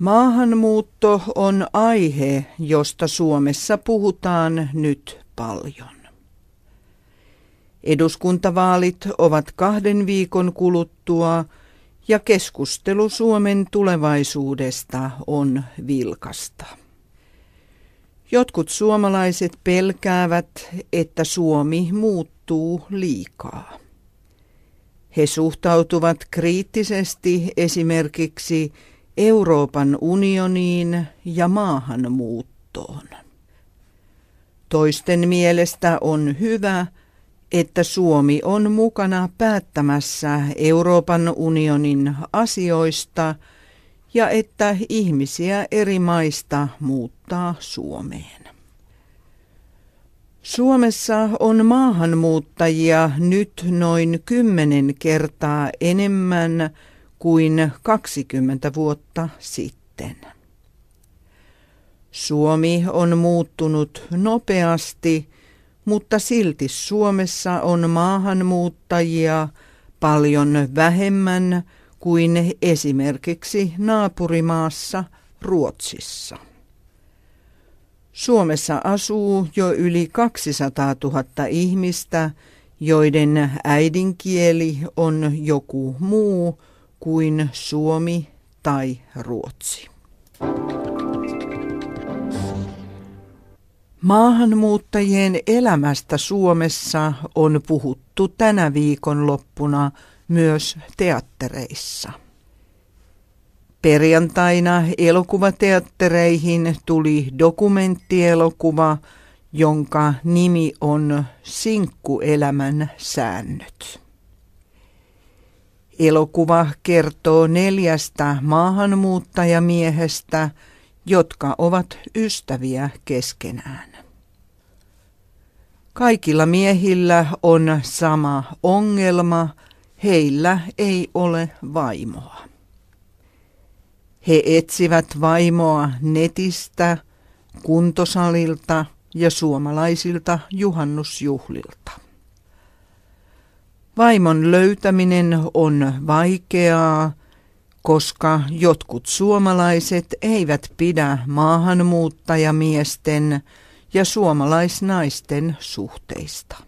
Maahanmuutto on aihe, josta Suomessa puhutaan nyt paljon. Eduskuntavaalit ovat 2 viikon kuluttua ja keskustelu Suomen tulevaisuudesta on vilkasta. Jotkut suomalaiset pelkäävät, että Suomi muuttuu liikaa. He suhtautuvat kriittisesti esimerkiksi Euroopan unioniin ja maahanmuuttoon. Toisten mielestä on hyvä, että Suomi on mukana päättämässä Euroopan unionin asioista ja että ihmisiä eri maista muuttaa Suomeen. Suomessa on maahanmuuttajia nyt noin 10 kertaa enemmän kuin 20 vuotta sitten. Suomi on muuttunut nopeasti, mutta silti Suomessa on maahanmuuttajia paljon vähemmän kuin esimerkiksi naapurimaassa Ruotsissa. Suomessa asuu jo yli 200 000 ihmistä, joiden äidinkieli on joku muu kuin suomi tai ruotsi. Maahanmuuttajien elämästä Suomessa on puhuttu tänä viikonloppuna myös teattereissa. Perjantaina elokuvateattereihin tuli dokumenttielokuva, jonka nimi on Sinkkuelämän säännöt. Elokuva kertoo 4 maahanmuuttajamiehestä, jotka ovat ystäviä keskenään. Kaikilla miehillä on sama ongelma, heillä ei ole vaimoa. He etsivät vaimoa netistä, kuntosalilta ja suomalaisilta juhannusjuhlilta. Vaimon löytäminen on vaikeaa, koska jotkut suomalaiset eivät pidä maahanmuuttajamiesten ja suomalaisnaisten suhteista.